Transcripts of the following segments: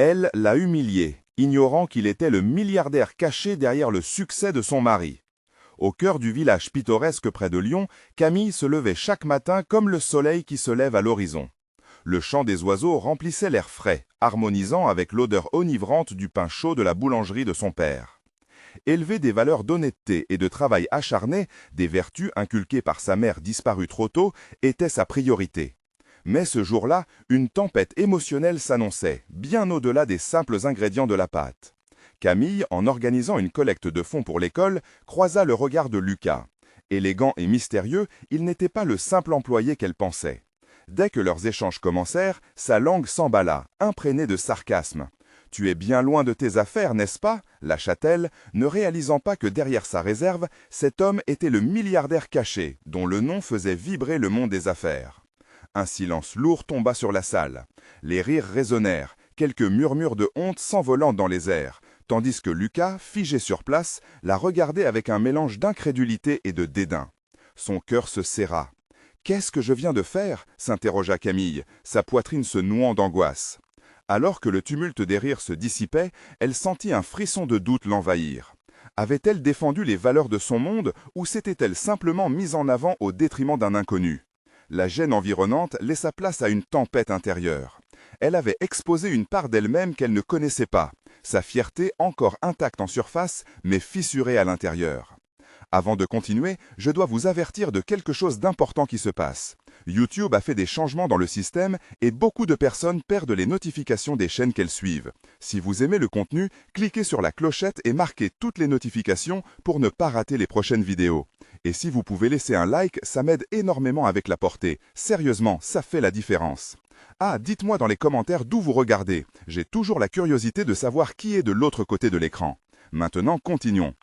Elle l'a humilié, ignorant qu'il était le milliardaire caché derrière le succès de son mari. Au cœur du village pittoresque près de Lyon, Camille se levait chaque matin comme le soleil qui se lève à l'horizon. Le chant des oiseaux remplissait l'air frais, harmonisant avec l'odeur enivrante du pain chaud de la boulangerie de son père. Élever des valeurs d'honnêteté et de travail acharné, des vertus inculquées par sa mère disparue trop tôt, était sa priorité. Mais ce jour-là, une tempête émotionnelle s'annonçait, bien au-delà des simples ingrédients de la pâte. Camille, en organisant une collecte de fonds pour l'école, croisa le regard de Lucas. Élégant et mystérieux, il n'était pas le simple employé qu'elle pensait. Dès que leurs échanges commencèrent, sa langue s'emballa, imprégnée de sarcasme. « Tu es bien loin de tes affaires, n'est-ce pas » lâcha-t-elle, ne réalisant pas que derrière sa réserve, cet homme était le milliardaire caché, dont le nom faisait vibrer le monde des affaires. Un silence lourd tomba sur la salle. Les rires résonnèrent, quelques murmures de honte s'envolant dans les airs, tandis que Lucas, figé sur place, la regardait avec un mélange d'incrédulité et de dédain. Son cœur se serra. « Qu'est-ce que je viens de faire » s'interrogea Camille, sa poitrine se nouant d'angoisse. Alors que le tumulte des rires se dissipait, elle sentit un frisson de doute l'envahir. Avait-elle défendu les valeurs de son monde ou s'était-elle simplement mise en avant au détriment d'un inconnu? La gêne environnante laissa place à une tempête intérieure. Elle avait exposé une part d'elle-même qu'elle ne connaissait pas, sa fierté encore intacte en surface mais fissurée à l'intérieur. Avant de continuer, je dois vous avertir de quelque chose d'important qui se passe. YouTube a fait des changements dans le système et beaucoup de personnes perdent les notifications des chaînes qu'elles suivent. Si vous aimez le contenu, cliquez sur la clochette et marquez toutes les notifications pour ne pas rater les prochaines vidéos. Et si vous pouvez laisser un like, ça m'aide énormément avec la portée. Sérieusement, ça fait la différence. Ah, dites-moi dans les commentaires d'où vous regardez. J'ai toujours la curiosité de savoir qui est de l'autre côté de l'écran. Maintenant, continuons.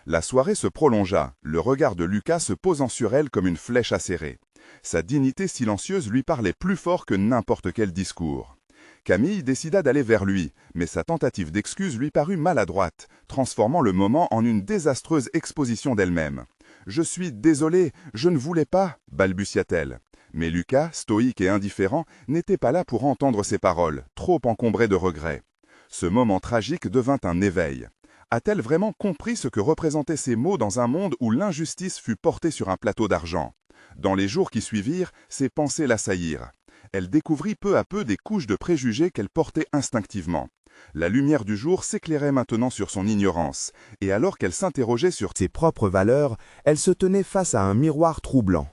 La soirée se prolongea, le regard de Lucas se posant sur elle comme une flèche acérée. Sa dignité silencieuse lui parlait plus fort que n'importe quel discours. Camille décida d'aller vers lui, mais sa tentative d'excuse lui parut maladroite, transformant le moment en une désastreuse exposition d'elle-même. « Je suis désolée, je ne voulais pas » balbutia-t-elle. Mais Lucas, stoïque et indifférent, n'était pas là pour entendre ses paroles, trop encombré de regrets. Ce moment tragique devint un éveil. A-t-elle vraiment compris ce que représentaient ces mots dans un monde où l'injustice fut portée sur un plateau d'argent? Dans les jours qui suivirent, ses pensées l'assaillirent. Elle découvrit peu à peu des couches de préjugés qu'elle portait instinctivement. La lumière du jour s'éclairait maintenant sur son ignorance, et alors qu'elle s'interrogeait sur ses propres valeurs, elle se tenait face à un miroir troublant.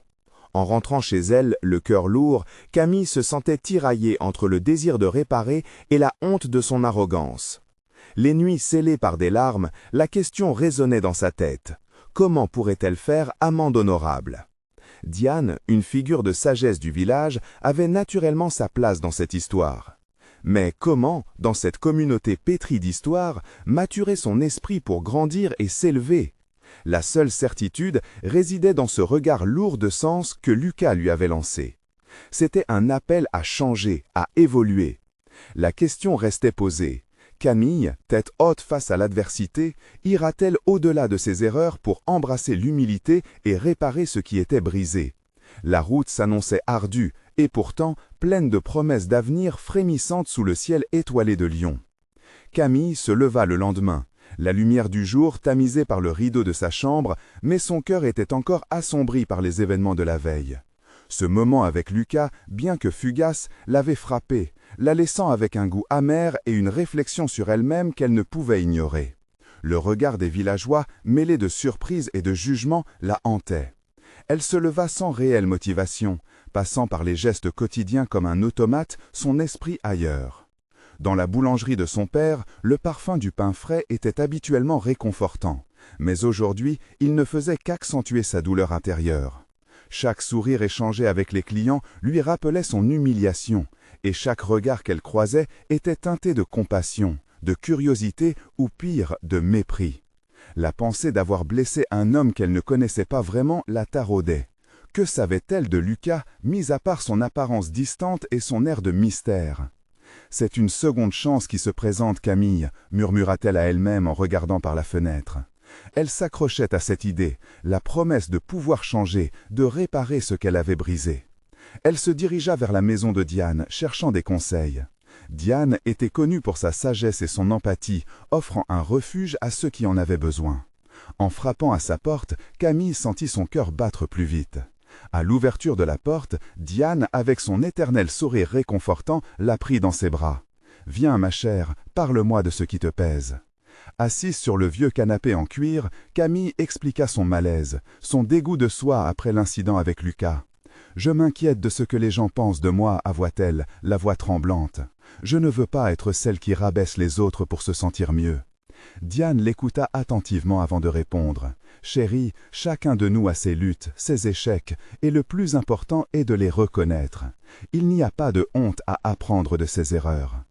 En rentrant chez elle, le cœur lourd, Camille se sentait tiraillée entre le désir de réparer et la honte de son arrogance. Les nuits scellées par des larmes, la question résonnait dans sa tête. Comment pourrait-elle faire amende honorable? Diane, une figure de sagesse du village, avait naturellement sa place dans cette histoire. Mais comment, dans cette communauté pétrie d'histoire, maturer son esprit pour grandir et s'élever? La seule certitude résidait dans ce regard lourd de sens que Lucas lui avait lancé. C'était un appel à changer, à évoluer. La question restait posée. Camille, tête haute face à l'adversité, ira-t-elle au-delà de ses erreurs pour embrasser l'humilité et réparer ce qui était brisé? La route s'annonçait ardue et pourtant pleine de promesses d'avenir frémissantes sous le ciel étoilé de Lyon. Camille se leva le lendemain, la lumière du jour tamisée par le rideau de sa chambre, mais son cœur était encore assombri par les événements de la veille. Ce moment avec Lucas, bien que fugace, l'avait frappée, la laissant avec un goût amer et une réflexion sur elle-même qu'elle ne pouvait ignorer. Le regard des villageois, mêlé de surprise et de jugement, la hantait. Elle se leva sans réelle motivation, passant par les gestes quotidiens comme un automate, son esprit ailleurs. Dans la boulangerie de son père, le parfum du pain frais était habituellement réconfortant, mais aujourd'hui, il ne faisait qu'accentuer sa douleur intérieure. Chaque sourire échangé avec les clients lui rappelait son humiliation, et chaque regard qu'elle croisait était teinté de compassion, de curiosité ou pire, de mépris. La pensée d'avoir blessé un homme qu'elle ne connaissait pas vraiment la taraudait. Que savait-elle de Lucas, mis à part son apparence distante et son air de mystère? « C'est une seconde chance qui se présente, Camille » murmura-t-elle à elle-même en regardant par la fenêtre. Elle s'accrochait à cette idée, la promesse de pouvoir changer, de réparer ce qu'elle avait brisé. Elle se dirigea vers la maison de Diane, cherchant des conseils. Diane était connue pour sa sagesse et son empathie, offrant un refuge à ceux qui en avaient besoin. En frappant à sa porte, Camille sentit son cœur battre plus vite. À l'ouverture de la porte, Diane, avec son éternel sourire réconfortant, la prit dans ses bras. « Viens, ma chère, parle-moi de ce qui te pèse. » Assise sur le vieux canapé en cuir, Camille expliqua son malaise, son dégoût de soi après l'incident avec Lucas. « Je m'inquiète de ce que les gens pensent de moi, avoua-t-elle, la voix tremblante. Je ne veux pas être celle qui rabaisse les autres pour se sentir mieux. » Diane l'écouta attentivement avant de répondre. « Chérie, chacun de nous a ses luttes, ses échecs, et le plus important est de les reconnaître. Il n'y a pas de honte à apprendre de ses erreurs. »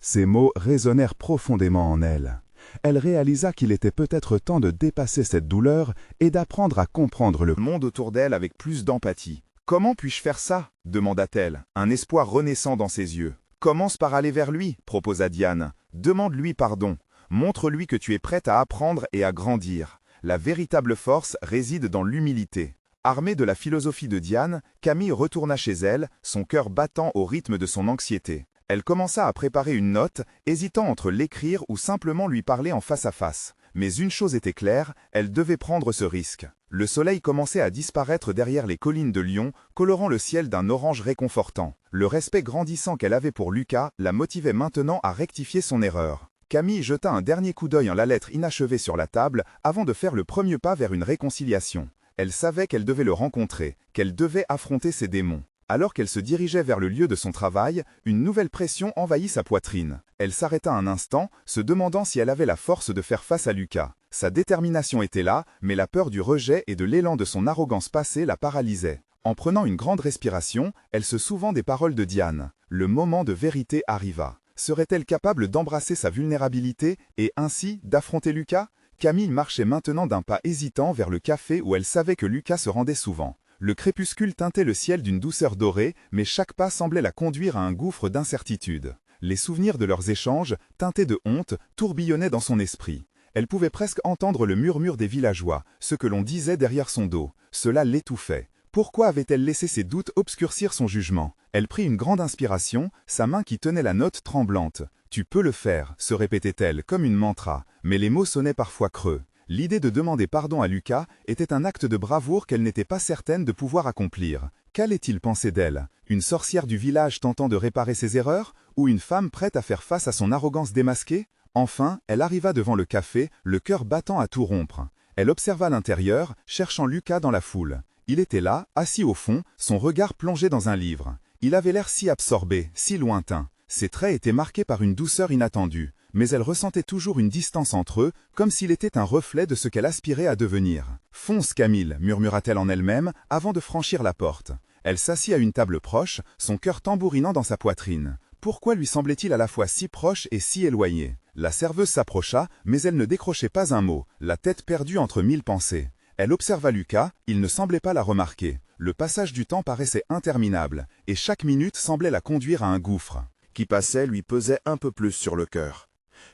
Ces mots résonnèrent profondément en elle. Elle réalisa qu'il était peut-être temps de dépasser cette douleur et d'apprendre à comprendre le monde autour d'elle avec plus d'empathie. « Comment puis-je faire ça ?» demanda-t-elle, un espoir renaissant dans ses yeux. « Commence par aller vers lui, proposa Diane. Demande-lui pardon. Montre-lui que tu es prête à apprendre et à grandir. La véritable force réside dans l'humilité. » Armée de la philosophie de Diane, Camille retourna chez elle, son cœur battant au rythme de son anxiété. Elle commença à préparer une note, hésitant entre l'écrire ou simplement lui parler en face à face. Mais une chose était claire, elle devait prendre ce risque. Le soleil commençait à disparaître derrière les collines de Lyon, colorant le ciel d'un orange réconfortant. Le respect grandissant qu'elle avait pour Lucas la motivait maintenant à rectifier son erreur. Camille jeta un dernier coup d'œil en la lettre inachevée sur la table avant de faire le premier pas vers une réconciliation. Elle savait qu'elle devait le rencontrer, qu'elle devait affronter ses démons. Alors qu'elle se dirigeait vers le lieu de son travail, une nouvelle pression envahit sa poitrine. Elle s'arrêta un instant, se demandant si elle avait la force de faire face à Lucas. Sa détermination était là, mais la peur du rejet et de l'élan de son arrogance passée la paralysait. En prenant une grande respiration, elle se souvint des paroles de Diane. Le moment de vérité arriva. Serait-elle capable d'embrasser sa vulnérabilité et ainsi d'affronter Lucas? Camille marchait maintenant d'un pas hésitant vers le café où elle savait que Lucas se rendait souvent. Le crépuscule teintait le ciel d'une douceur dorée, mais chaque pas semblait la conduire à un gouffre d'incertitude. Les souvenirs de leurs échanges, teintés de honte, tourbillonnaient dans son esprit. Elle pouvait presque entendre le murmure des villageois, ce que l'on disait derrière son dos. Cela l'étouffait. Pourquoi avait-elle laissé ses doutes obscurcir son jugement? Elle prit une grande inspiration, sa main qui tenait la note tremblante. « Tu peux le faire », se répétait-elle comme une mantra, mais les mots sonnaient parfois creux. L'idée de demander pardon à Lucas était un acte de bravoure qu'elle n'était pas certaine de pouvoir accomplir. Qu'allait-il penser d'elle? Une sorcière du village tentant de réparer ses erreurs? Ou une femme prête à faire face à son arrogance démasquée? Enfin, elle arriva devant le café, le cœur battant à tout rompre. Elle observa l'intérieur, cherchant Lucas dans la foule. Il était là, assis au fond, son regard plongé dans un livre. Il avait l'air si absorbé, si lointain. Ses traits étaient marqués par une douceur inattendue. Mais elle ressentait toujours une distance entre eux, comme s'il était un reflet de ce qu'elle aspirait à devenir. « Fonce, Camille » murmura-t-elle en elle-même, avant de franchir la porte. Elle s'assit à une table proche, son cœur tambourinant dans sa poitrine. Pourquoi lui semblait-il à la fois si proche et si éloigné? La serveuse s'approcha, mais elle ne décrochait pas un mot, la tête perdue entre mille pensées. Elle observa Lucas, il ne semblait pas la remarquer. Le passage du temps paraissait interminable, et chaque minute semblait la conduire à un gouffre. Qui passait lui pesait un peu plus sur le cœur.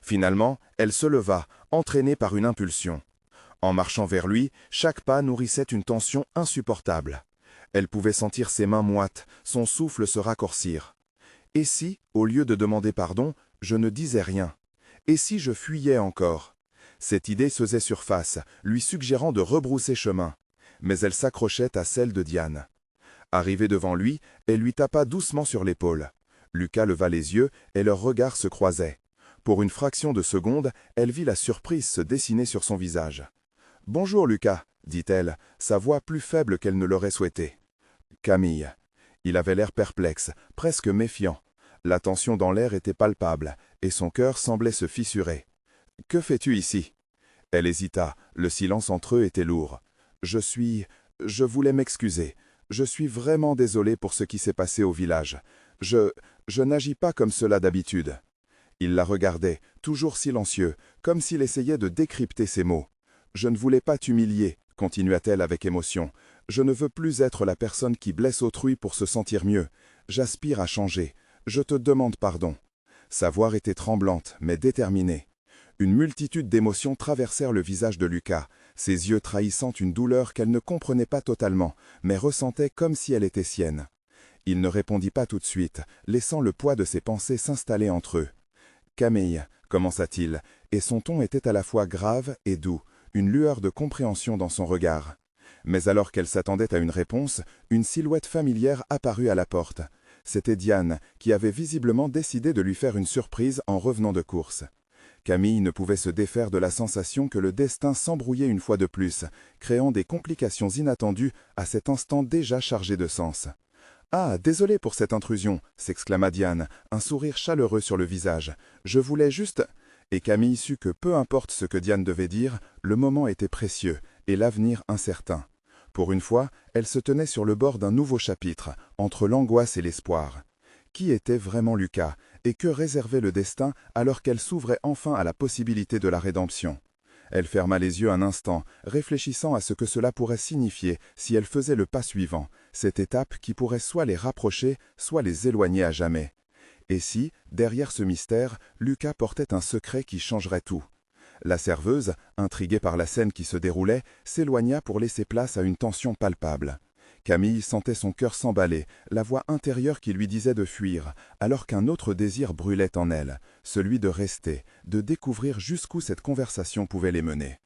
Finalement, elle se leva, entraînée par une impulsion. En marchant vers lui, chaque pas nourrissait une tension insupportable. Elle pouvait sentir ses mains moites, son souffle se raccourcir. Et si, au lieu de demander pardon, je ne disais rien? Et si je fuyais encore? Cette idée faisait surface, lui suggérant de rebrousser chemin. Mais elle s'accrochait à celle de Diane. Arrivée devant lui, elle lui tapa doucement sur l'épaule. Lucas leva les yeux et leurs regards se croisaient. Pour une fraction de seconde, elle vit la surprise se dessiner sur son visage. « Bonjour, Lucas », dit-elle, sa voix plus faible qu'elle ne l'aurait souhaité. « Camille ». Il avait l'air perplexe, presque méfiant. La tension dans l'air était palpable, et son cœur semblait se fissurer. « Que fais-tu ici ?» Elle hésita, le silence entre eux était lourd. « Je voulais m'excuser. Je suis vraiment désolé pour ce qui s'est passé au village. Je n'agis pas comme cela d'habitude. » Il la regardait, toujours silencieux, comme s'il essayait de décrypter ses mots. « Je ne voulais pas t'humilier », continua-t-elle avec émotion. « Je ne veux plus être la personne qui blesse autrui pour se sentir mieux. J'aspire à changer. Je te demande pardon. » Sa voix était tremblante, mais déterminée. Une multitude d'émotions traversèrent le visage de Lucas, ses yeux trahissant une douleur qu'elle ne comprenait pas totalement, mais ressentait comme si elle était sienne. Il ne répondit pas tout de suite, laissant le poids de ses pensées s'installer entre eux. « Camille, commença-t-il, et son ton était à la fois grave et doux, une lueur de compréhension dans son regard. Mais alors qu'elle s'attendait à une réponse, une silhouette familière apparut à la porte. C'était Diane, qui avait visiblement décidé de lui faire une surprise en revenant de course. Camille ne pouvait se défaire de la sensation que le destin s'embrouillait une fois de plus, créant des complications inattendues à cet instant déjà chargé de sens. « Ah, désolé pour cette intrusion !» s'exclama Diane, un sourire chaleureux sur le visage. « Je voulais juste… » Et Camille sut que peu importe ce que Diane devait dire, le moment était précieux et l'avenir incertain. Pour une fois, elle se tenait sur le bord d'un nouveau chapitre, entre l'angoisse et l'espoir. Qui était vraiment Lucas, et que réservait le destin alors qu'elle s'ouvrait enfin à la possibilité de la rédemption? Elle ferma les yeux un instant, réfléchissant à ce que cela pourrait signifier si elle faisait le pas suivant, cette étape qui pourrait soit les rapprocher, soit les éloigner à jamais. Et si, derrière ce mystère, Lucas portait un secret qui changerait tout? La serveuse, intriguée par la scène qui se déroulait, s'éloigna pour laisser place à une tension palpable. Camille sentait son cœur s'emballer, la voix intérieure qui lui disait de fuir, alors qu'un autre désir brûlait en elle, celui de rester, de découvrir jusqu'où cette conversation pouvait les mener.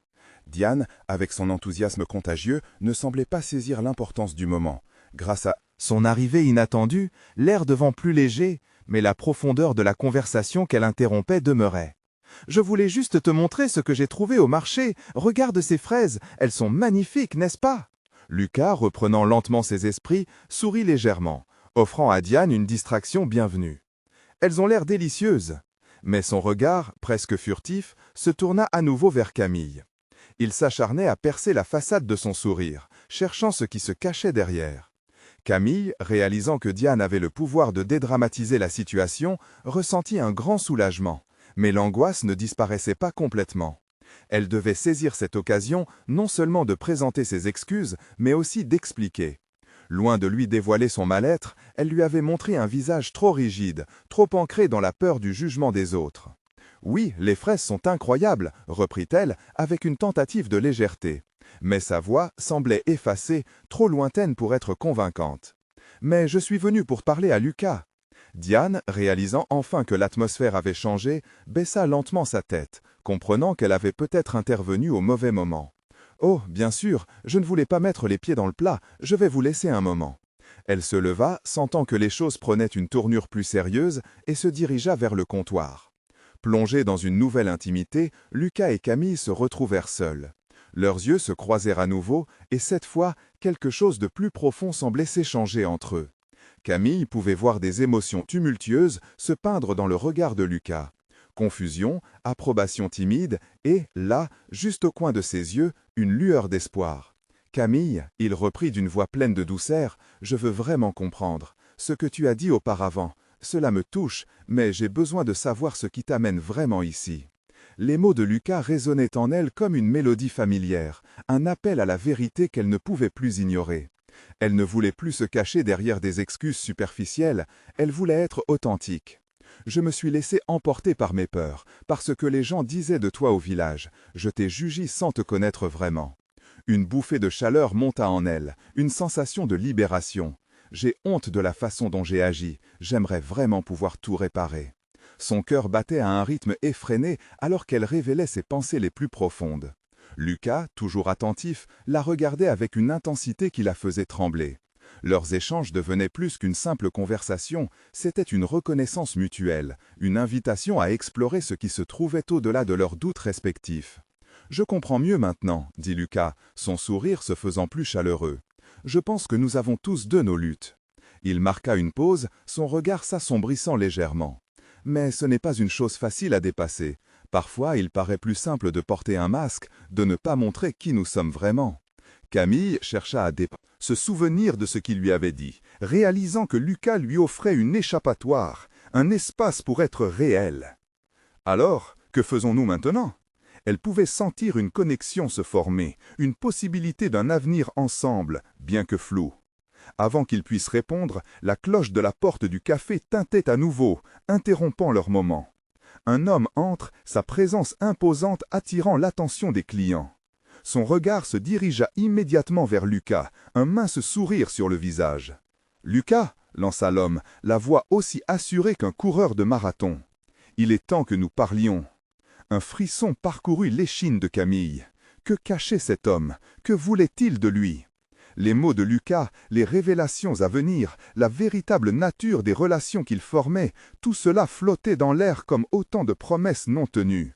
Diane, avec son enthousiasme contagieux, ne semblait pas saisir l'importance du moment. Grâce à son arrivée inattendue, l'air devant plus léger, mais la profondeur de la conversation qu'elle interrompait demeurait. « Je voulais juste te montrer ce que j'ai trouvé au marché. Regarde ces fraises, elles sont magnifiques, n'est-ce pas ?» Lucas, reprenant lentement ses esprits, sourit légèrement, offrant à Diane une distraction bienvenue. « Elles ont l'air délicieuses. » Mais son regard, presque furtif, se tourna à nouveau vers Camille. Il s'acharnait à percer la façade de son sourire, cherchant ce qui se cachait derrière. Camille, réalisant que Diane avait le pouvoir de dédramatiser la situation, ressentit un grand soulagement. Mais l'angoisse ne disparaissait pas complètement. Elle devait saisir cette occasion non seulement de présenter ses excuses, mais aussi d'expliquer. Loin de lui dévoiler son mal-être, elle lui avait montré un visage trop rigide, trop ancré dans la peur du jugement des autres. « Oui, les fraises sont incroyables », reprit-elle avec une tentative de légèreté. Mais sa voix semblait effacée, trop lointaine pour être convaincante. « Mais je suis venue pour parler à Lucas. » Diane, réalisant enfin que l'atmosphère avait changé, baissa lentement sa tête, comprenant qu'elle avait peut-être intervenu au mauvais moment. « Oh, bien sûr, je ne voulais pas mettre les pieds dans le plat, je vais vous laisser un moment. » Elle se leva, sentant que les choses prenaient une tournure plus sérieuse, et se dirigea vers le comptoir. Plongés dans une nouvelle intimité, Lucas et Camille se retrouvèrent seuls. Leurs yeux se croisèrent à nouveau, et cette fois, quelque chose de plus profond semblait s'échanger entre eux. Camille pouvait voir des émotions tumultueuses se peindre dans le regard de Lucas. Confusion, approbation timide et, là, juste au coin de ses yeux, une lueur d'espoir. « Camille, » il reprit d'une voix pleine de douceur, « je veux vraiment comprendre. Ce que tu as dit auparavant, cela me touche, mais j'ai besoin de savoir ce qui t'amène vraiment ici. » Les mots de Lucas résonnaient en elle comme une mélodie familière, un appel à la vérité qu'elle ne pouvait plus ignorer. Elle ne voulait plus se cacher derrière des excuses superficielles, elle voulait être authentique. « Je me suis laissé emporter par mes peurs, par ce que les gens disaient de toi au village. Je t'ai jugé sans te connaître vraiment. » Une bouffée de chaleur monta en elle, une sensation de libération. « J'ai honte de la façon dont j'ai agi, j'aimerais vraiment pouvoir tout réparer. » Son cœur battait à un rythme effréné alors qu'elle révélait ses pensées les plus profondes. Lucas, toujours attentif, la regardait avec une intensité qui la faisait trembler. Leurs échanges devenaient plus qu'une simple conversation, c'était une reconnaissance mutuelle, une invitation à explorer ce qui se trouvait au-delà de leurs doutes respectifs. « Je comprends mieux maintenant, » dit Lucas, son sourire se faisant plus chaleureux. « Je pense que nous avons tous deux nos luttes. » Il marqua une pause, son regard s'assombrissant légèrement. « Mais ce n'est pas une chose facile à dépasser. Parfois, il paraît plus simple de porter un masque, de ne pas montrer qui nous sommes vraiment. » Camille chercha à se souvenir de ce qu'il lui avait dit, réalisant que Lucas lui offrait une échappatoire, un espace pour être réel. Alors, que faisons-nous maintenant? Elle pouvait sentir une connexion se former, une possibilité d'un avenir ensemble, bien que flou. Avant qu'il puisse répondre, la cloche de la porte du café tintait à nouveau, interrompant leur moment. Un homme entre, sa présence imposante attirant l'attention des clients. Son regard se dirigea immédiatement vers Lucas, un mince sourire sur le visage. « Lucas !» lança l'homme, la voix aussi assurée qu'un coureur de marathon. Il est temps que nous parlions. Un frisson parcourut l'échine de Camille. Que cachait cet homme? Que voulait-il de lui? Les mots de Lucas, les révélations à venir, la véritable nature des relations qu'il formait, tout cela flottait dans l'air comme autant de promesses non tenues.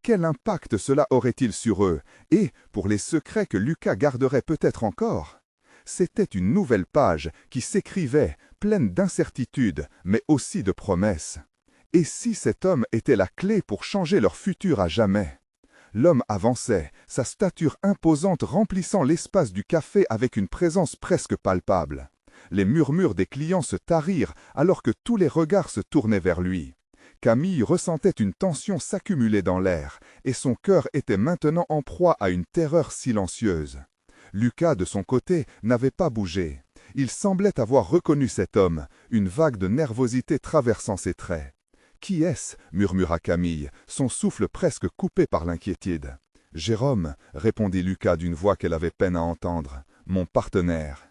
Quel impact cela aurait-il sur eux? Et pour les secrets que Lucas garderait peut-être encore? C'était une nouvelle page qui s'écrivait, pleine d'incertitudes, mais aussi de promesses. Et si cet homme était la clé pour changer leur futur à jamais? L'homme avançait, sa stature imposante remplissant l'espace du café avec une présence presque palpable. Les murmures des clients se tarirent alors que tous les regards se tournaient vers lui. Camille ressentait une tension s'accumuler dans l'air, et son cœur était maintenant en proie à une terreur silencieuse. Lucas, de son côté, n'avait pas bougé. Il semblait avoir reconnu cet homme, une vague de nervosité traversant ses traits. « Qui est-ce » murmura Camille, son souffle presque coupé par l'inquiétude. « Jérôme » répondit Lucas d'une voix qu'elle avait peine à entendre. « Mon partenaire. »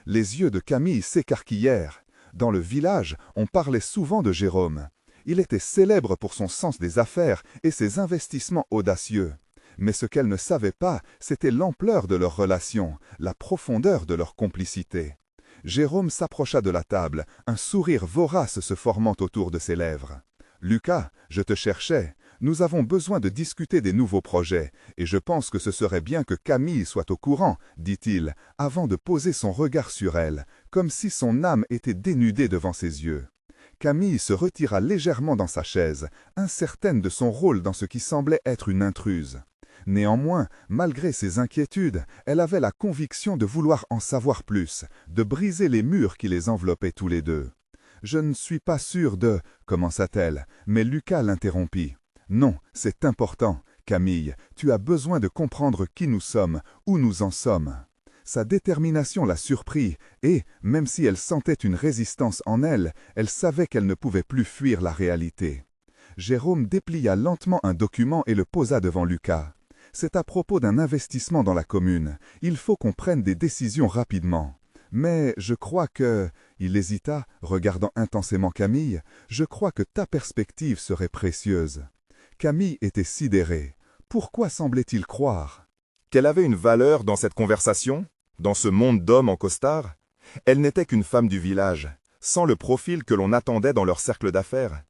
Les yeux de Camille s'écarquillèrent. Dans le village, on parlait souvent de Jérôme. Il était célèbre pour son sens des affaires et ses investissements audacieux. Mais ce qu'elle ne savait pas, c'était l'ampleur de leur relation, la profondeur de leur complicité. Jérôme s'approcha de la table, un sourire vorace se formant autour de ses lèvres. « Lucas, je te cherchais. Nous avons besoin de discuter des nouveaux projets, et je pense que ce serait bien que Camille soit au courant, dit-il, avant de poser son regard sur elle, comme si son âme était dénudée devant ses yeux. Camille se retira légèrement dans sa chaise, incertaine de son rôle dans ce qui semblait être une intruse. Néanmoins, malgré ses inquiétudes, elle avait la conviction de vouloir en savoir plus, de briser les murs qui les enveloppaient tous les deux. « Je ne suis pas sûre de… » commença-t-elle, mais Lucas l'interrompit. « Non, c'est important, Camille, tu as besoin de comprendre qui nous sommes, où nous en sommes. » Sa détermination la surprit, et, même si elle sentait une résistance en elle, elle savait qu'elle ne pouvait plus fuir la réalité. Jérôme déplia lentement un document et le posa devant Lucas. C'est à propos d'un investissement dans la commune. Il faut qu'on prenne des décisions rapidement. Mais je crois que… Il hésita, regardant intensément Camille. Je crois que ta perspective serait précieuse. Camille était sidérée. Pourquoi semblait-il croire qu'elle avait une valeur dans cette conversation, dans ce monde d'hommes en costard? Elle n'était qu'une femme du village, sans le profil que l'on attendait dans leur cercle d'affaires.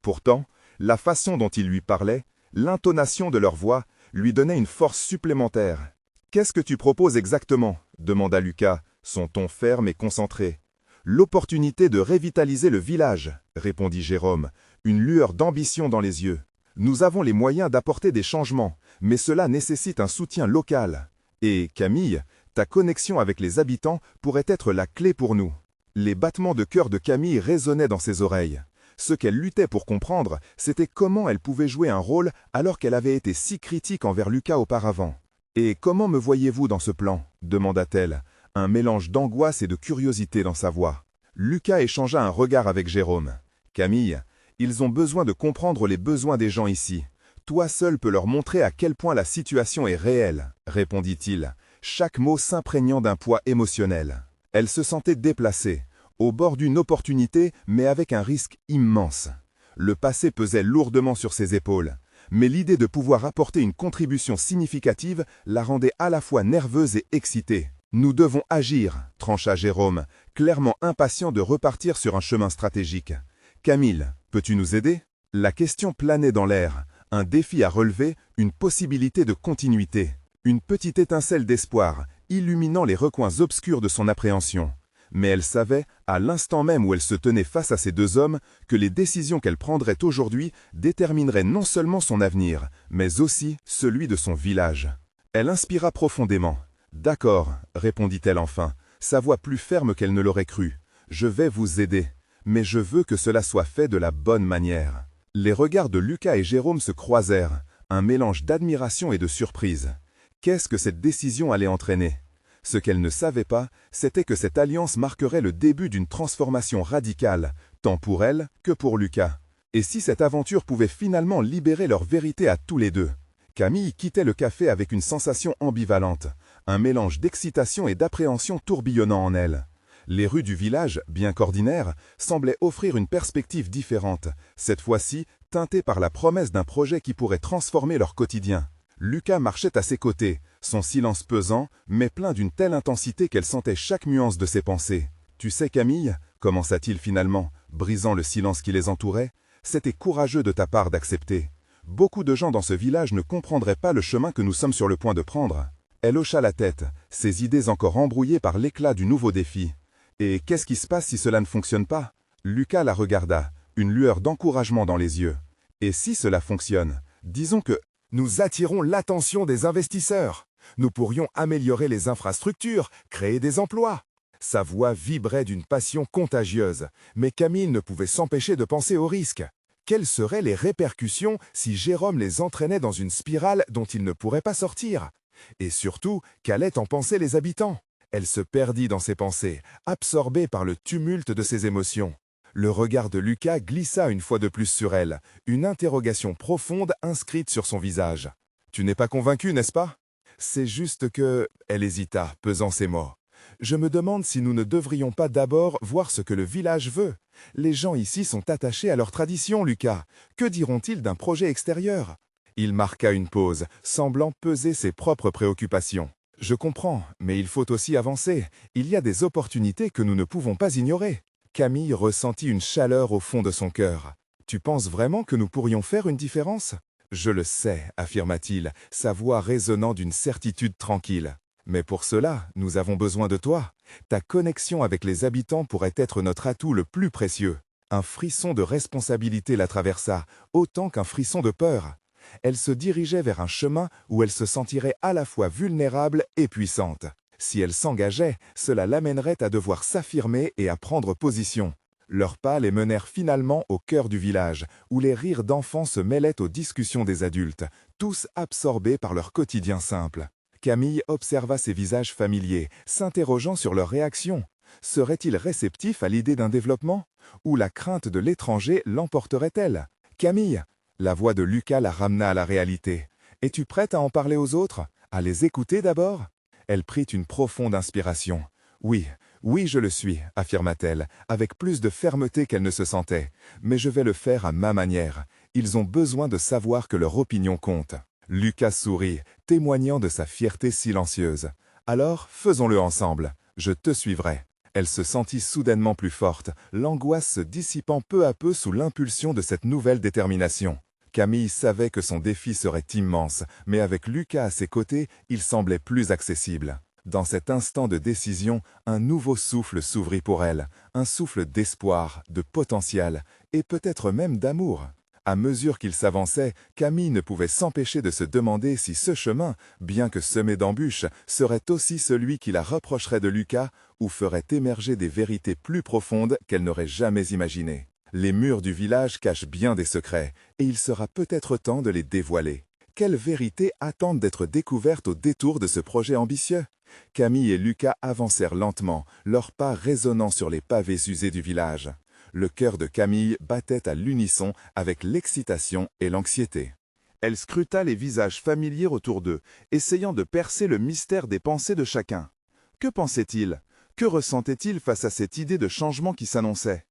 Pourtant, la façon dont il lui parlait, l'intonation de leur voix, lui donnait une force supplémentaire. « Qu'est-ce que tu proposes exactement » demanda Lucas, son ton ferme et concentré. « L'opportunité de révitaliser le village, répondit Jérôme, une lueur d'ambition dans les yeux. Nous avons les moyens d'apporter des changements, mais cela nécessite un soutien local. Et, Camille, ta connexion avec les habitants pourrait être la clé pour nous. » Les battements de cœur de Camille résonnaient dans ses oreilles. Ce qu'elle luttait pour comprendre, c'était comment elle pouvait jouer un rôle alors qu'elle avait été si critique envers Lucas auparavant. « Et comment me voyez-vous dans ce plan » demanda-t-elle, un mélange d'angoisse et de curiosité dans sa voix. Lucas échangea un regard avec Jérôme. « Camille, ils ont besoin de comprendre les besoins des gens ici. Toi seul peux leur montrer à quel point la situation est réelle, répondit-il, chaque mot s'imprégnant d'un poids émotionnel. Elle se sentait déplacée, au bord d'une opportunité, mais avec un risque immense. Le passé pesait lourdement sur ses épaules, mais l'idée de pouvoir apporter une contribution significative la rendait à la fois nerveuse et excitée. « Nous devons agir, trancha Jérôme, clairement impatient de repartir sur un chemin stratégique. « Camille, peux-tu nous aider ?» La question planait dans l'air, un défi à relever, une possibilité de continuité. Une petite étincelle d'espoir, illuminant les recoins obscurs de son appréhension. Mais elle savait, à l'instant même où elle se tenait face à ces deux hommes, que les décisions qu'elle prendrait aujourd'hui détermineraient non seulement son avenir, mais aussi celui de son village. Elle inspira profondément. « D'accord, répondit-elle enfin, sa voix plus ferme qu'elle ne l'aurait cru. Je vais vous aider, mais je veux que cela soit fait de la bonne manière. » Les regards de Lucas et Jérôme se croisèrent, un mélange d'admiration et de surprise. Qu'est-ce que cette décision allait entraîner? Ce qu'elle ne savait pas, c'était que cette alliance marquerait le début d'une transformation radicale, tant pour elle que pour Lucas. Et si cette aventure pouvait finalement libérer leur vérité à tous les deux? Camille quittait le café avec une sensation ambivalente, un mélange d'excitation et d'appréhension tourbillonnant en elle. Les rues du village, bien qu'ordinaires, semblaient offrir une perspective différente, cette fois-ci teintée par la promesse d'un projet qui pourrait transformer leur quotidien. Lucas marchait à ses côtés, son silence pesant, mais plein d'une telle intensité qu'elle sentait chaque nuance de ses pensées. « Tu sais, Camille, commença-t-il finalement, brisant le silence qui les entourait, c'était courageux de ta part d'accepter. Beaucoup de gens dans ce village ne comprendraient pas le chemin que nous sommes sur le point de prendre. » Elle hocha la tête, ses idées encore embrouillées par l'éclat du nouveau défi. « Et qu'est-ce qui se passe si cela ne fonctionne pas ?» Lucas la regarda, une lueur d'encouragement dans les yeux. « Et si cela fonctionne, disons que nous attirons l'attention des investisseurs. Nous pourrions améliorer les infrastructures, créer des emplois. » Sa voix vibrait d'une passion contagieuse, mais Camille ne pouvait s'empêcher de penser au risque. Quelles seraient les répercussions si Jérôme les entraînait dans une spirale dont ils ne pourraient pas sortir? Et surtout, qu'allaient en penser les habitants? Elle se perdit dans ses pensées, absorbée par le tumulte de ses émotions. Le regard de Lucas glissa une fois de plus sur elle, une interrogation profonde inscrite sur son visage. « Tu n'es pas convaincu, n'est-ce pas ?» C'est juste que… Elle hésita, pesant ses mots. « Je me demande si nous ne devrions pas d'abord voir ce que le village veut. Les gens ici sont attachés à leur tradition, Lucas. Que diront-ils d'un projet extérieur ?» Il marqua une pause, semblant peser ses propres préoccupations. « Je comprends, mais il faut aussi avancer. Il y a des opportunités que nous ne pouvons pas ignorer. » Camille ressentit une chaleur au fond de son cœur. « Tu penses vraiment que nous pourrions faire une différence ?»« Je le sais, » affirma-t-il, sa voix résonnant d'une certitude tranquille. « Mais pour cela, nous avons besoin de toi. Ta connexion avec les habitants pourrait être notre atout le plus précieux. » Un frisson de responsabilité la traversa, autant qu'un frisson de peur. Elle se dirigeait vers un chemin où elle se sentirait à la fois vulnérable et puissante. Si elle s'engageait, cela l'amènerait à devoir s'affirmer et à prendre position. Leurs pas les menèrent finalement au cœur du village, où les rires d'enfants se mêlaient aux discussions des adultes, tous absorbés par leur quotidien simple. Camille observa ces visages familiers, s'interrogeant sur leurs réactions. Seraient-ils réceptifs à l'idée d'un développement? Ou la crainte de l'étranger l'emporterait-elle? « Camille !» La voix de Lucas la ramena à la réalité. « Es-tu prête à en parler aux autres? À les écouter d'abord ?» Elle prit une profonde inspiration. « Oui, oui, je le suis, » affirma-t-elle, avec plus de fermeté qu'elle ne se sentait. « Mais je vais le faire à ma manière. Ils ont besoin de savoir que leur opinion compte. » Lucas sourit, témoignant de sa fierté silencieuse. « Alors, faisons-le ensemble. Je te suivrai. » Elle se sentit soudainement plus forte, l'angoisse se dissipant peu à peu sous l'impulsion de cette nouvelle détermination. Camille savait que son défi serait immense, mais avec Lucas à ses côtés, il semblait plus accessible. Dans cet instant de décision, un nouveau souffle s'ouvrit pour elle, un souffle d'espoir, de potentiel, et peut-être même d'amour. À mesure qu'il s'avançait, Camille ne pouvait s'empêcher de se demander si ce chemin, bien que semé d'embûches, serait aussi celui qui la rapprocherait de Lucas ou ferait émerger des vérités plus profondes qu'elle n'aurait jamais imaginées. Les murs du village cachent bien des secrets, et il sera peut-être temps de les dévoiler. Quelles vérités attendent d'être découvertes au détour de ce projet ambitieux? Camille et Lucas avancèrent lentement, leurs pas résonnant sur les pavés usés du village. Le cœur de Camille battait à l'unisson avec l'excitation et l'anxiété. Elle scruta les visages familiers autour d'eux, essayant de percer le mystère des pensées de chacun. Que pensait-il? Que ressentait-il face à cette idée de changement qui s'annonçait?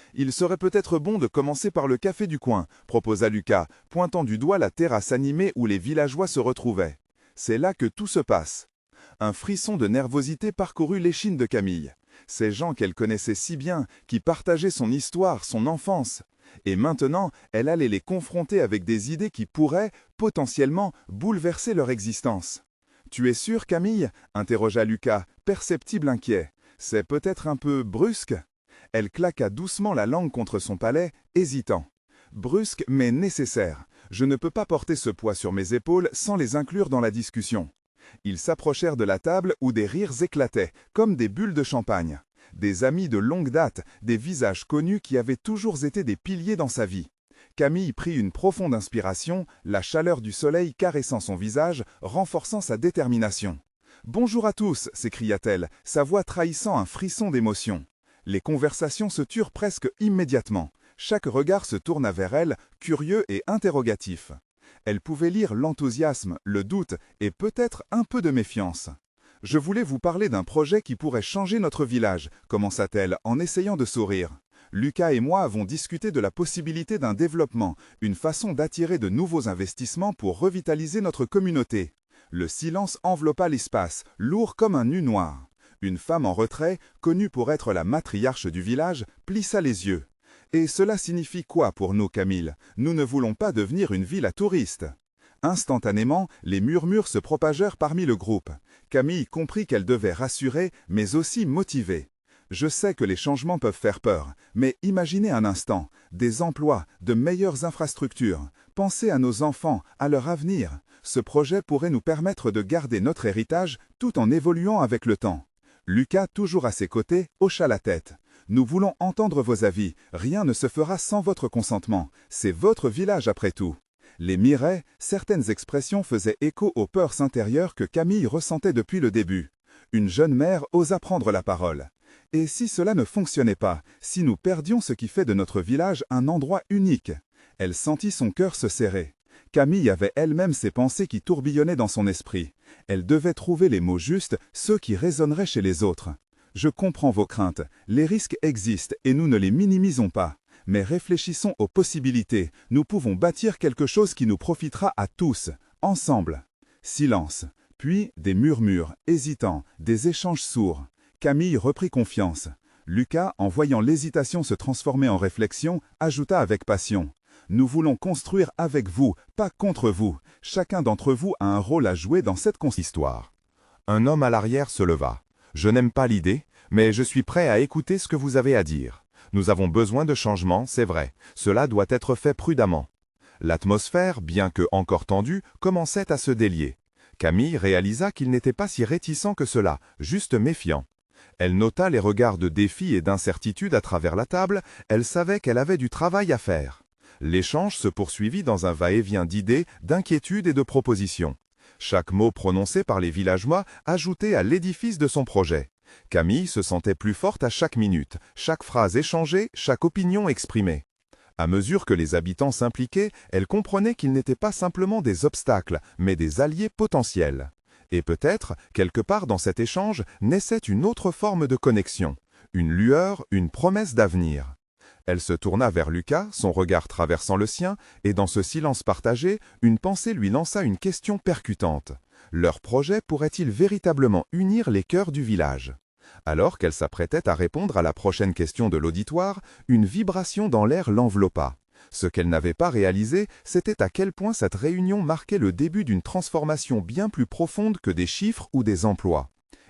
« Il serait peut-être bon de commencer par le café du coin », proposa Lucas, pointant du doigt la terrasse animée où les villageois se retrouvaient. « C'est là que tout se passe. » Un frisson de nervosité parcourut l'échine de Camille. Ces gens qu'elle connaissait si bien, qui partageaient son histoire, son enfance. Et maintenant, elle allait les confronter avec des idées qui pourraient, potentiellement, bouleverser leur existence. « Tu es sûr, Camille ?» interrogea Lucas, perceptible inquiet. « C'est peut-être un peu brusque ?» Elle claqua doucement la langue contre son palais, hésitant. « Brusque, mais nécessaire. Je ne peux pas porter ce poids sur mes épaules sans les inclure dans la discussion. » Ils s'approchèrent de la table où des rires éclataient, comme des bulles de champagne. Des amis de longue date, des visages connus qui avaient toujours été des piliers dans sa vie. Camille prit une profonde inspiration, la chaleur du soleil caressant son visage, renforçant sa détermination. « Bonjour à tous !» s'écria-t-elle, sa voix trahissant un frisson d'émotion. Les conversations se turent presque immédiatement. Chaque regard se tourna vers elle, curieux et interrogatif. Elle pouvait lire l'enthousiasme, le doute et peut-être un peu de méfiance. Je voulais vous parler d'un projet qui pourrait changer notre village, commença-t-elle en essayant de sourire. Lucas et moi avons discuté de la possibilité d'un développement, une façon d'attirer de nouveaux investissements pour revitaliser notre communauté. Le silence enveloppa l'espace, lourd comme un nu noir. Une femme en retrait, connue pour être la matriarche du village, plissa les yeux. « Et cela signifie quoi pour nous, Camille? Nous ne voulons pas devenir une ville à touristes. » Instantanément, les murmures se propagèrent parmi le groupe. Camille comprit qu'elle devait rassurer, mais aussi motiver. « Je sais que les changements peuvent faire peur, mais imaginez un instant, des emplois, de meilleures infrastructures. Pensez à nos enfants, à leur avenir. Ce projet pourrait nous permettre de garder notre héritage tout en évoluant avec le temps. » Lucas, toujours à ses côtés, hocha la tête. « Nous voulons entendre vos avis. Rien ne se fera sans votre consentement. C'est votre village après tout. » Les miraient, certaines expressions faisaient écho aux peurs intérieures que Camille ressentait depuis le début. Une jeune mère osa prendre la parole. « Et si cela ne fonctionnait pas, si nous perdions ce qui fait de notre village un endroit unique ?» Elle sentit son cœur se serrer. Camille avait elle-même ses pensées qui tourbillonnaient dans son esprit. Elle devait trouver les mots justes, ceux qui résonneraient chez les autres. « Je comprends vos craintes. Les risques existent et nous ne les minimisons pas. Mais réfléchissons aux possibilités. Nous pouvons bâtir quelque chose qui nous profitera à tous, ensemble. » Silence. Puis des murmures, hésitants, des échanges sourds. Camille reprit confiance. Lucas, en voyant l'hésitation se transformer en réflexion, ajouta avec passion. « Nous voulons construire avec vous, pas contre vous. Chacun d'entre vous a un rôle à jouer dans cette Histoire. » Un homme à l'arrière se leva. « Je n'aime pas l'idée, mais je suis prêt à écouter ce que vous avez à dire. Nous avons besoin de changements, c'est vrai. Cela doit être fait prudemment. » L'atmosphère, bien que encore tendue, commençait à se délier. Camille réalisa qu'il n'était pas si réticent que cela, juste méfiant. Elle nota les regards de défi et d'incertitude à travers la table, elle savait qu'elle avait du travail à faire. L'échange se poursuivit dans un va-et-vient d'idées, d'inquiétudes et de propositions. Chaque mot prononcé par les villageois ajoutait à l'édifice de son projet. Camille se sentait plus forte à chaque minute, chaque phrase échangée, chaque opinion exprimée. À mesure que les habitants s'impliquaient, elle comprenait qu'ils n'étaient pas simplement des obstacles, mais des alliés potentiels. Et peut-être, quelque part dans cet échange, naissait une autre forme de connexion, une lueur, une promesse d'avenir. Elle se tourna vers Lucas, son regard traversant le sien, et dans ce silence partagé, une pensée lui lança une question percutante. Leur projet pourrait-il véritablement unir les cœurs du village? Alors qu'elle s'apprêtait à répondre à la prochaine question de l'auditoire, une vibration dans l'air l'enveloppa. Ce qu'elle n'avait pas réalisé, c'était à quel point cette réunion marquait le début d'une transformation bien plus profonde que des chiffres ou des emplois.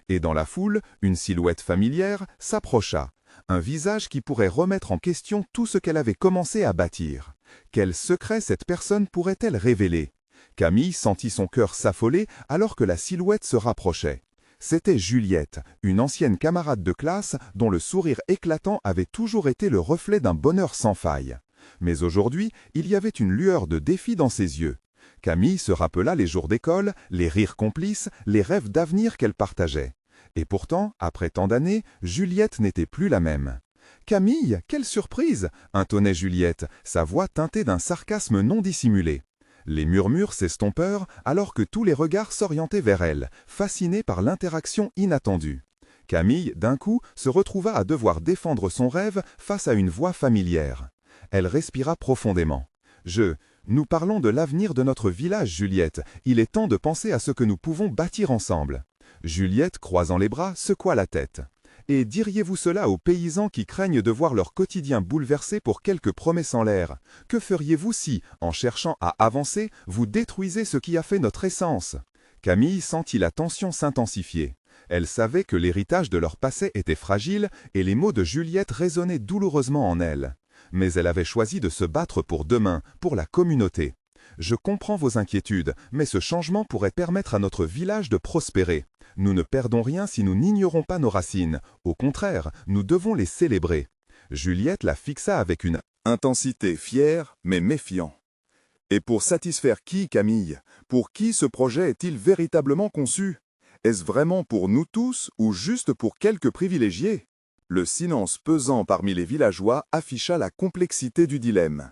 Et dans la foule, une silhouette familière s'approcha. Un visage qui pourrait remettre en question tout ce qu'elle avait commencé à bâtir. Quel secret cette personne pourrait-elle révéler? Camille sentit son cœur s'affoler alors que la silhouette se rapprochait. C'était Juliette, une ancienne camarade de classe dont le sourire éclatant avait toujours été le reflet d'un bonheur sans faille. Mais aujourd'hui, il y avait une lueur de défi dans ses yeux. Camille se rappela les jours d'école, les rires complices, les rêves d'avenir qu'elle partageait. Et pourtant, après tant d'années, Juliette n'était plus la même. « Camille, quelle surprise !» intonnait Juliette, sa voix teintée d'un sarcasme non dissimulé. Les murmures s'estompèrent alors que tous les regards s'orientaient vers elle, fascinés par l'interaction inattendue. Camille, d'un coup, se retrouva à devoir défendre son rêve face à une voix familière. Elle respira profondément. « Nous parlons de l'avenir de notre village, Juliette. Il est temps de penser à ce que nous pouvons bâtir ensemble. » Juliette, croisant les bras, secoua la tête. « Et diriez-vous cela aux paysans qui craignent de voir leur quotidien bouleversé pour quelques promesses en l'air? Que feriez-vous si, en cherchant à avancer, vous détruisez ce qui a fait notre essence ?» Camille sentit la tension s'intensifier. Elle savait que l'héritage de leur passé était fragile et les mots de Juliette résonnaient douloureusement en elle. Mais elle avait choisi de se battre pour demain, pour la communauté. « Je comprends vos inquiétudes, mais ce changement pourrait permettre à notre village de prospérer. Nous ne perdons rien si nous n'ignorons pas nos racines. Au contraire, nous devons les célébrer. » Juliette la fixa avec une intensité fière, mais méfiant. « Et pour satisfaire qui, Camille? Pour qui ce projet est-il véritablement conçu? Est-ce vraiment pour nous tous ou juste pour quelques privilégiés ?» Le silence pesant parmi les villageois afficha la complexité du dilemme.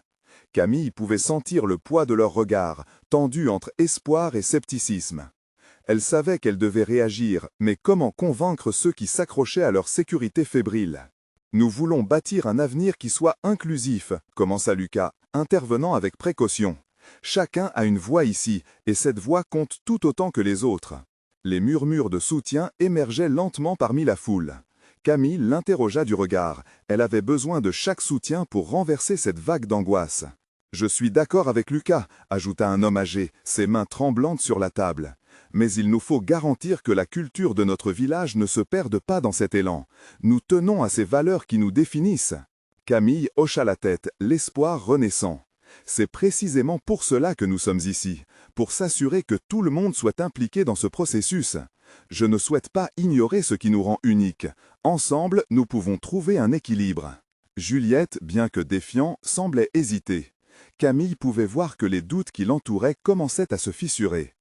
Camille pouvait sentir le poids de leurs regards, tendus entre espoir et scepticisme. Elle savait qu'elle devait réagir, mais comment convaincre ceux qui s'accrochaient à leur sécurité fébrile? Nous voulons bâtir un avenir qui soit inclusif, commença Lucas, intervenant avec précaution. Chacun a une voix ici, et cette voix compte tout autant que les autres. Les murmures de soutien émergeaient lentement parmi la foule. Camille l'interrogea du regard. Elle avait besoin de chaque soutien pour renverser cette vague d'angoisse. « Je suis d'accord avec Lucas », ajouta un homme âgé, ses mains tremblantes sur la table. « Mais il nous faut garantir que la culture de notre village ne se perde pas dans cet élan. Nous tenons à ces valeurs qui nous définissent. » Camille hocha la tête, l'espoir renaissant. « C'est précisément pour cela que nous sommes ici, pour s'assurer que tout le monde soit impliqué dans ce processus. Je ne souhaite pas ignorer ce qui nous rend uniques. Ensemble, nous pouvons trouver un équilibre. » Juliette, bien que défiant, semblait hésiter. Camille pouvait voir que les doutes qui l'entouraient commençaient à se fissurer.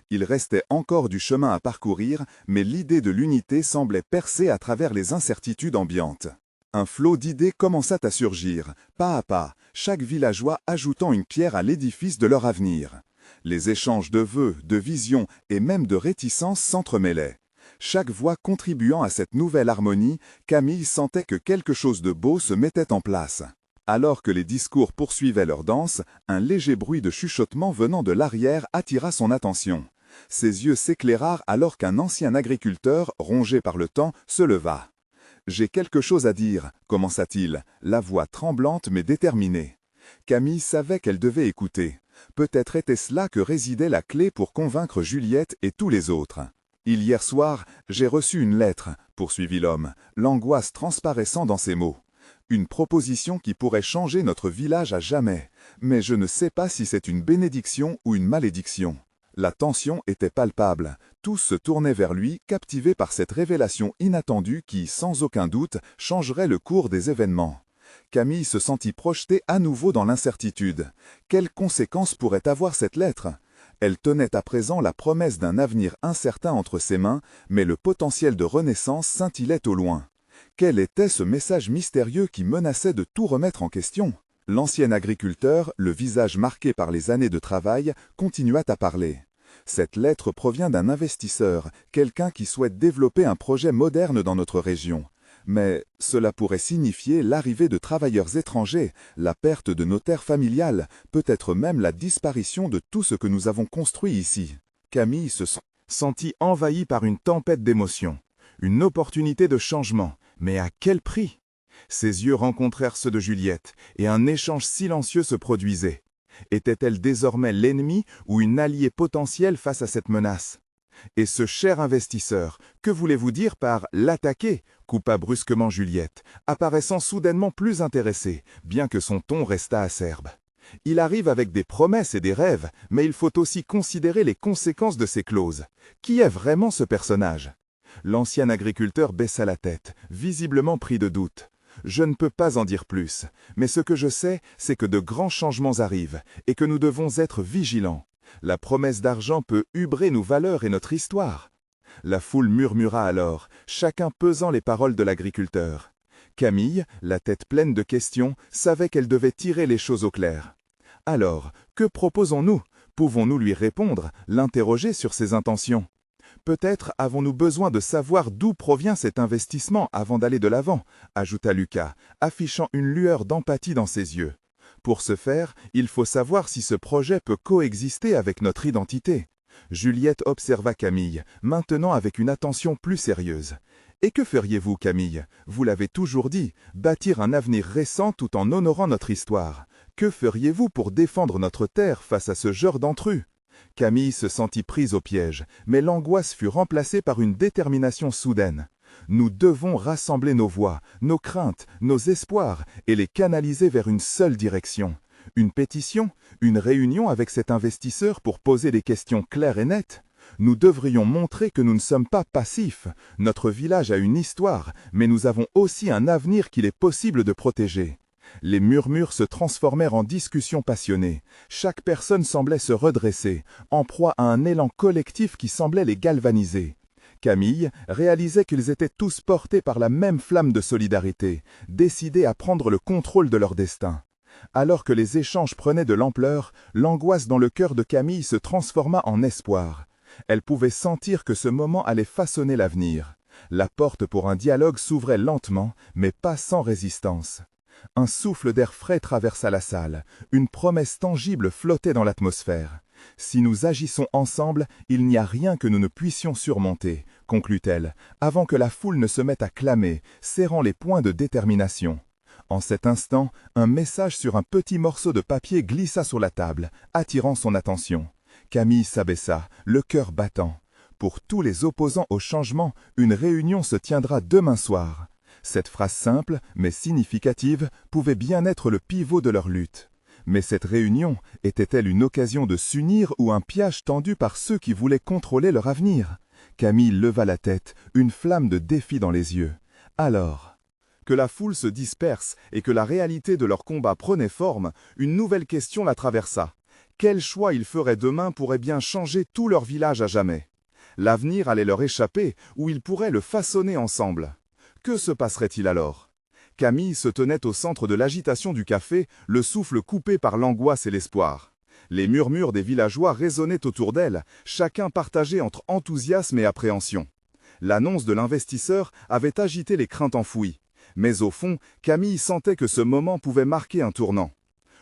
Il restait encore du chemin à parcourir, mais l'idée de l'unité semblait percer à travers les incertitudes ambiantes. Un flot d'idées commença à surgir, pas à pas, chaque villageois ajoutant une pierre à l'édifice de leur avenir. Les échanges de vœux, de visions et même de réticences s'entremêlaient. Chaque voix contribuant à cette nouvelle harmonie, Camille sentait que quelque chose de beau se mettait en place. Alors que les discours poursuivaient leur danse, un léger bruit de chuchotement venant de l'arrière attira son attention. Ses yeux s'éclairèrent alors qu'un ancien agriculteur, rongé par le temps, se leva. « J'ai quelque chose à dire », commença-t-il, la voix tremblante mais déterminée. Camille savait qu'elle devait écouter. Peut-être était-ce là que résidait la clé pour convaincre Juliette et tous les autres. « Hier soir, j'ai reçu une lettre », poursuivit l'homme, l'angoisse transparaissant dans ses mots. « Une proposition qui pourrait changer notre village à jamais, mais je ne sais pas si c'est une bénédiction ou une malédiction. » La tension était palpable. Tous se tournaient vers lui, captivés par cette révélation inattendue qui, sans aucun doute, changerait le cours des événements. Camille se sentit projetée à nouveau dans l'incertitude. Quelles conséquences pourrait avoir cette lettre? Elle tenait à présent la promesse d'un avenir incertain entre ses mains, mais le potentiel de renaissance scintillait au loin. Quel était ce message mystérieux qui menaçait de tout remettre en question? L'ancien agriculteur, le visage marqué par les années de travail, continua à parler. Cette lettre provient d'un investisseur, quelqu'un qui souhaite développer un projet moderne dans notre région. Mais cela pourrait signifier l'arrivée de travailleurs étrangers, la perte de nos terres familiales, peut-être même la disparition de tout ce que nous avons construit ici. Camille se sentit envahie par une tempête d'émotions. Une opportunité de changement, mais à quel prix? Ses yeux rencontrèrent ceux de Juliette, et un échange silencieux se produisait. Était-elle désormais l'ennemi ou une alliée potentielle face à cette menace? Et ce cher investisseur, que voulez-vous dire par « l'attaquer » coupa brusquement Juliette, apparaissant soudainement plus intéressée, bien que son ton restât acerbe. Il arrive avec des promesses et des rêves, mais il faut aussi considérer les conséquences de ces clauses. Qui est vraiment ce personnage? L'ancien agriculteur baissa la tête, visiblement pris de doute. Je ne peux pas en dire plus, mais ce que je sais, c'est que de grands changements arrivent et que nous devons être vigilants. La promesse d'argent peut hubrer nos valeurs et notre histoire. La foule murmura alors, chacun pesant les paroles de l'agriculteur. Camille, la tête pleine de questions, savait qu'elle devait tirer les choses au clair. Alors, que proposons-nous? Pouvons-nous lui répondre, l'interroger sur ses intentions? Peut-être avons-nous besoin de savoir d'où provient cet investissement avant d'aller de l'avant, ajouta Lucas, affichant une lueur d'empathie dans ses yeux. Pour ce faire, il faut savoir si ce projet peut coexister avec notre identité. Juliette observa Camille, maintenant avec une attention plus sérieuse. Et que feriez-vous, Camille? Vous l'avez toujours dit, bâtir un avenir récent tout en honorant notre histoire. Que feriez-vous pour défendre notre terre face à ce genre d'intrus? Camille se sentit prise au piège, mais l'angoisse fut remplacée par une détermination soudaine. Nous devons rassembler nos voix, nos craintes, nos espoirs et les canaliser vers une seule direction. Une pétition? Une réunion avec cet investisseur pour poser des questions claires et nettes? Nous devrions montrer que nous ne sommes pas passifs. Notre village a une histoire, mais nous avons aussi un avenir qu'il est possible de protéger. Les murmures se transformèrent en discussions passionnées. Chaque personne semblait se redresser, en proie à un élan collectif qui semblait les galvaniser. Camille réalisait qu'ils étaient tous portés par la même flamme de solidarité, décidés à prendre le contrôle de leur destin. Alors que les échanges prenaient de l'ampleur, l'angoisse dans le cœur de Camille se transforma en espoir. Elle pouvait sentir que ce moment allait façonner l'avenir. La porte pour un dialogue s'ouvrait lentement, mais pas sans résistance. Un souffle d'air frais traversa la salle. Une promesse tangible flottait dans l'atmosphère. « Si nous agissons ensemble, il n'y a rien que nous ne puissions surmonter », conclut-elle, avant que la foule ne se mette à clamer, serrant les poings de détermination. En cet instant, un message sur un petit morceau de papier glissa sur la table, attirant son attention. Camille s'abaissa, le cœur battant. Pour tous les opposants au changement, une réunion se tiendra demain soir. Cette phrase simple, mais significative, pouvait bien être le pivot de leur lutte. Mais cette réunion était-elle une occasion de s'unir ou un piège tendu par ceux qui voulaient contrôler leur avenir? Camille leva la tête, une flamme de défi dans les yeux. Alors, que la foule se disperse et que la réalité de leur combat prenait forme, une nouvelle question la traversa. Quel choix ils feraient demain pourrait bien changer tout leur village à jamais? L'avenir allait leur échapper ou ils pourraient le façonner ensemble. Que se passerait-il alors? Camille se tenait au centre de l'agitation du café, le souffle coupé par l'angoisse et l'espoir. Les murmures des villageois résonnaient autour d'elle, chacun partagé entre enthousiasme et appréhension. L'annonce de l'investisseur avait agité les craintes enfouies. Mais au fond, Camille sentait que ce moment pouvait marquer un tournant.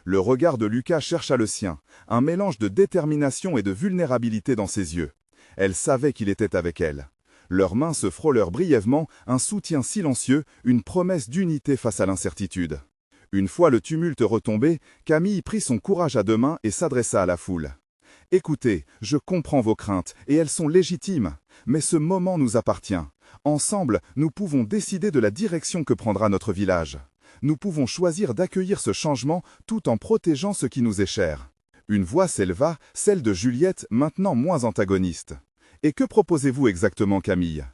Le regard de Lucas chercha le sien, un mélange de détermination et de vulnérabilité dans ses yeux. Elle savait qu'il était avec elle. Leurs mains se frôlèrent brièvement, un soutien silencieux, une promesse d'unité face à l'incertitude. Une fois le tumulte retombé, Camille prit son courage à deux mains et s'adressa à la foule. « Écoutez, je comprends vos craintes, et elles sont légitimes, mais ce moment nous appartient. Ensemble, nous pouvons décider de la direction que prendra notre village. Nous pouvons choisir d'accueillir ce changement tout en protégeant ce qui nous est cher. » Une voix s'éleva, celle de Juliette, maintenant moins antagoniste. « Et que proposez-vous exactement, Camille ?»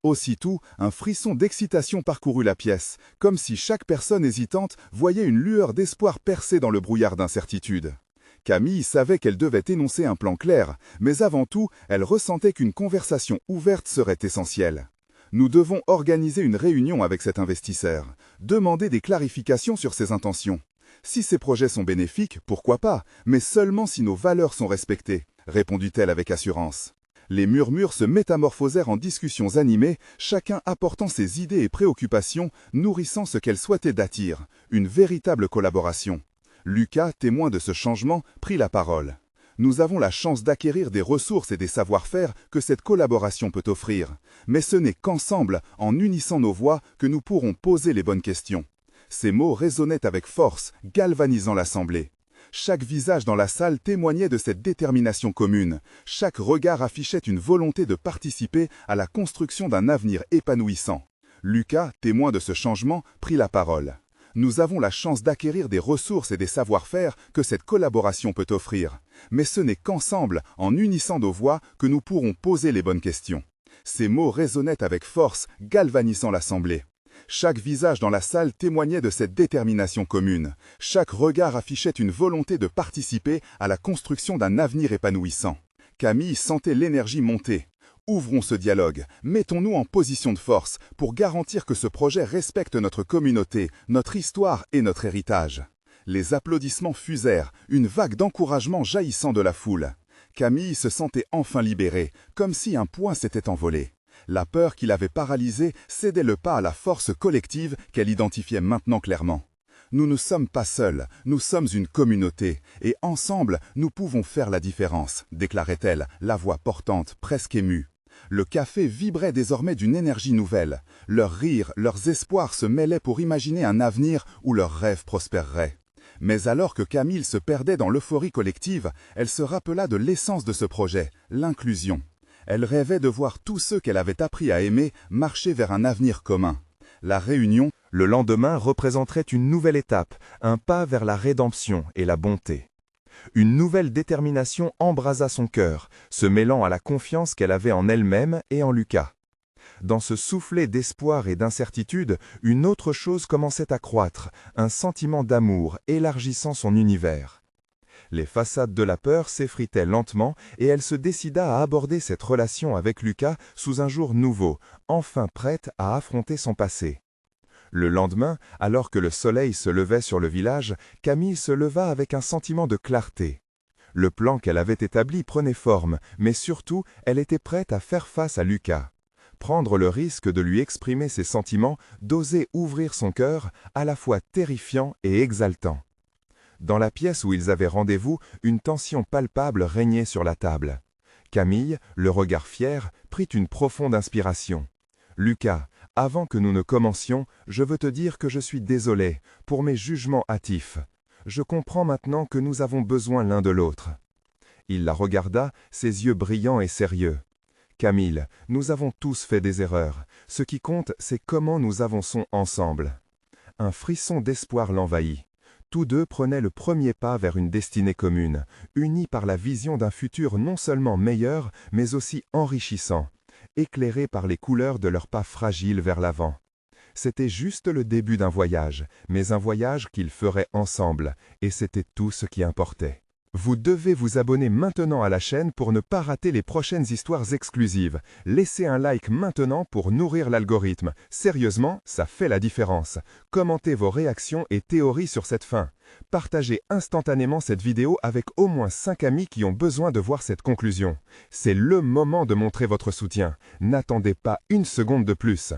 Aussitôt, un frisson d'excitation parcourut la pièce, comme si chaque personne hésitante voyait une lueur d'espoir percer dans le brouillard d'incertitude. Camille savait qu'elle devait énoncer un plan clair, mais avant tout, elle ressentait qu'une conversation ouverte serait essentielle. Nous devons organiser une réunion avec cet investisseur, demander des clarifications sur ses intentions. Si ces projets sont bénéfiques, pourquoi pas, mais seulement si nos valeurs sont respectées, répondit-elle avec assurance. Les murmures se métamorphosèrent en discussions animées, chacun apportant ses idées et préoccupations, nourrissant ce qu'elle souhaitait bâtir, une véritable collaboration. Lucas, témoin de ce changement, prit la parole. « Nous avons la chance d'acquérir des ressources et des savoir-faire que cette collaboration peut offrir. Mais ce n'est qu'ensemble, en unissant nos voix, que nous pourrons poser les bonnes questions. » Ces mots résonnaient avec force, galvanisant l'assemblée. Chaque visage dans la salle témoignait de cette détermination commune. Chaque regard affichait une volonté de participer à la construction d'un avenir épanouissant. Lucas, témoin de ce changement, prit la parole. « Nous avons la chance d'acquérir des ressources et des savoir-faire que cette collaboration peut offrir. Mais ce n'est qu'ensemble, en unissant nos voix, que nous pourrons poser les bonnes questions. » Ces mots résonnaient avec force, galvanisant l'assemblée. Chaque visage dans la salle témoignait de cette détermination commune. Chaque regard affichait une volonté de participer à la construction d'un avenir épanouissant. Camille sentait l'énergie monter. Ouvrons ce dialogue, mettons-nous en position de force pour garantir que ce projet respecte notre communauté, notre histoire et notre héritage. Les applaudissements fusèrent, une vague d'encouragement jaillissant de la foule. Camille se sentait enfin libérée, comme si un poids s'était envolé. La peur qui l'avait paralysée cédait le pas à la force collective qu'elle identifiait maintenant clairement. Nous ne sommes pas seuls, nous sommes une communauté, et ensemble, nous pouvons faire la différence, déclarait-elle, la voix portante, presque émue. Le café vibrait désormais d'une énergie nouvelle. Leurs rires, leurs espoirs se mêlaient pour imaginer un avenir où leurs rêves prospéreraient. Mais alors que Camille se perdait dans l'euphorie collective, elle se rappela de l'essence de ce projet, l'inclusion. Elle rêvait de voir tous ceux qu'elle avait appris à aimer marcher vers un avenir commun. La réunion, le lendemain, représenterait une nouvelle étape, un pas vers la rédemption et la bonté. Une nouvelle détermination embrasa son cœur, se mêlant à la confiance qu'elle avait en elle-même et en Lucas. Dans ce soufflet d'espoir et d'incertitude, une autre chose commençait à croître, un sentiment d'amour élargissant son univers. Les façades de la peur s'effritaient lentement et elle se décida à aborder cette relation avec Lucas sous un jour nouveau, enfin prête à affronter son passé. Le lendemain, alors que le soleil se levait sur le village, Camille se leva avec un sentiment de clarté. Le plan qu'elle avait établi prenait forme, mais surtout, elle était prête à faire face à Lucas. Prendre le risque de lui exprimer ses sentiments, d'oser ouvrir son cœur, à la fois terrifiant et exaltant. Dans la pièce où ils avaient rendez-vous, une tension palpable régnait sur la table. Camille, le regard fier, prit une profonde inspiration. « Lucas, avant que nous ne commencions, je veux te dire que je suis désolé pour mes jugements hâtifs. Je comprends maintenant que nous avons besoin l'un de l'autre. » Il la regarda, ses yeux brillants et sérieux. « Camille, nous avons tous fait des erreurs. Ce qui compte, c'est comment nous avançons ensemble. » Un frisson d'espoir l'envahit. Tous deux prenaient le premier pas vers une destinée commune, unis par la vision d'un futur non seulement meilleur, mais aussi enrichissant, éclairés par les couleurs de leurs pas fragiles vers l'avant. C'était juste le début d'un voyage, mais un voyage qu'ils feraient ensemble, et c'était tout ce qui importait. Vous devez vous abonner maintenant à la chaîne pour ne pas rater les prochaines histoires exclusives. Laissez un like maintenant pour nourrir l'algorithme. Sérieusement, ça fait la différence. Commentez vos réactions et théories sur cette fin. Partagez instantanément cette vidéo avec au moins 5 amis qui ont besoin de voir cette conclusion. C'est le moment de montrer votre soutien. N'attendez pas une seconde de plus.